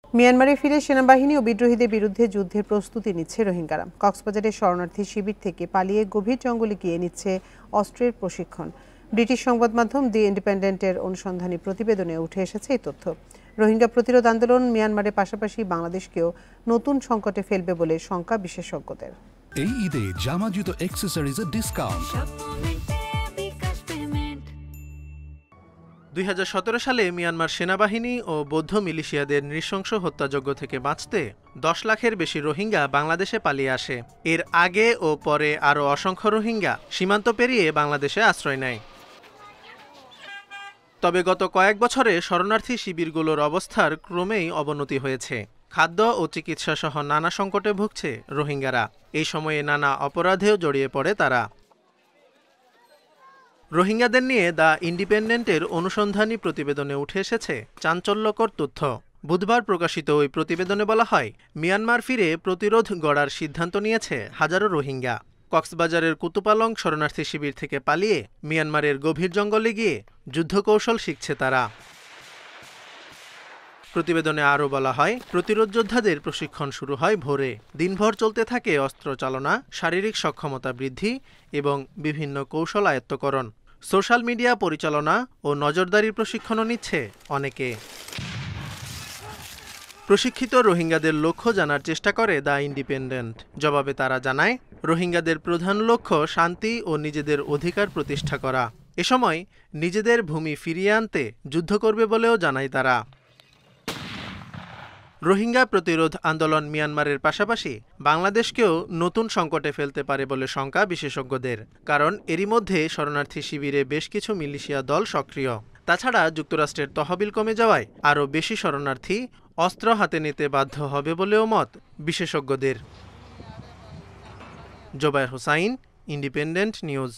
মিয়ানমারে ফিরে সেনাবাহিনী ও বিদ্রোহীদের বিরুদ্ধে যুদ্ধের প্রস্তুতি নিচ্ছে রোহিঙ্গারা। কক্সবাজারের শরণার্থী শিবির থেকে পালিয়ে গভীর জঙ্গলে গিয়ে নিচ্ছে অস্ত্রের প্রশিক্ষণ। ব্রিটিশ সংবাদ মাধ্যম দি ইন্ডিপেন্ডেন্টের অনুসন্ধানী প্রতিবেদনে উঠে এসেছে এই তথ্য। রোহিঙ্গা প্রতিরোধ আন্দোলন মিয়ানমারের পাশাপাশি বাংলাদেশকেও নতুন সংকটে ফেলবে বলে শঙ্কা বিশেষজ্ঞদের। এই ঈদে জামা জুতো অ্যাক্সেসরিজের ডিসকাউন্ট। 2017 সালে মিয়ানমার সেনাবাহিনী ও বৌদ্ধ মিলিশিয়াদের নৃশংস হত্যাযজ্ঞ থেকে বাঁচতে 10 লাখের বেশি রোহিঙ্গা বাংলাদেশে পালিয়ে আসে। এর আগে ও পরে আরও অসংখ্য রোহিঙ্গা সীমান্ত পেরিয়ে বাংলাদেশে আশ্রয় নেয়। তবে গত কয়েক বছরে শরণার্থী শিবিরগুলোর অবস্থার ক্রমেই অবনতি হয়েছে। খাদ্য ও চিকিৎসা সহ নানা সংকটে ভুগছে রোহিঙ্গারা। এই সময়ে নানা অপরাধেও জড়িয়ে পড়ে তারা। রোহিঙ্গাদের নিয়ে দ্য ইন্ডিপেন্ডেন্টের অনুসন্ধানী প্রতিবেদনে উঠে এসেছে চাঞ্চল্যকর তথ্য। বুধবার প্রকাশিত ওই প্রতিবেদনে বলা হয়, মিয়ানমার ফিরে প্রতিরোধ গড়ার সিদ্ধান্ত নিয়েছে হাজারো রোহিঙ্গা। কক্সবাজারের কুতুপালং শরণার্থী শিবির থেকে পালিয়ে মিয়ানমারের গভীর জঙ্গলে গিয়ে যুদ্ধকৌশল শিখছে তারা। প্রতিবেদনে আরও বলা হয়, প্রতিরোধ যোদ্ধাদের প্রশিক্ষণ শুরু হয় ভোরে। দিনভর চলতে থাকে অস্ত্র চালনা, শারীরিক সক্ষমতা বৃদ্ধি এবং বিভিন্ন কৌশল আয়ত্তকরণ। সোশ্যাল মিডিয়া পরিচালনা ও নজরদারির প্রশিক্ষণও নিচ্ছে অনেকে। প্রশিক্ষিত রোহিঙ্গাদের লক্ষ্য জানার চেষ্টা করে দ্য ইন্ডিপেন্ডেন্ট। জবাবে তারা জানায়, রোহিঙ্গাদের প্রধান লক্ষ্য শান্তি ও নিজেদের অধিকার প্রতিষ্ঠা করা। এ সময় নিজেদের ভূমি ফিরিয়ে আনতে যুদ্ধ করবে বলেও জানায় তারা। রোহিঙ্গা প্রতিরোধ আন্দোলন মিয়ানমারের পাশাপাশি বাংলাদেশকেও নতুন সংকটে ফেলতে পারে বলে শঙ্কা বিশেষজ্ঞদের। কারণ এরই মধ্যে শরণার্থী শিবিরে বেশ কিছু মিলিশিয়া দল সক্রিয়। তাছাড়া যুক্তরাষ্ট্রের তহবিল কমে যাওয়ায় আরও বেশি শরণার্থী অস্ত্র হাতে নিতে বাধ্য হবে বলেও মত বিশেষজ্ঞদের। Jobayer Hossain, Independent news.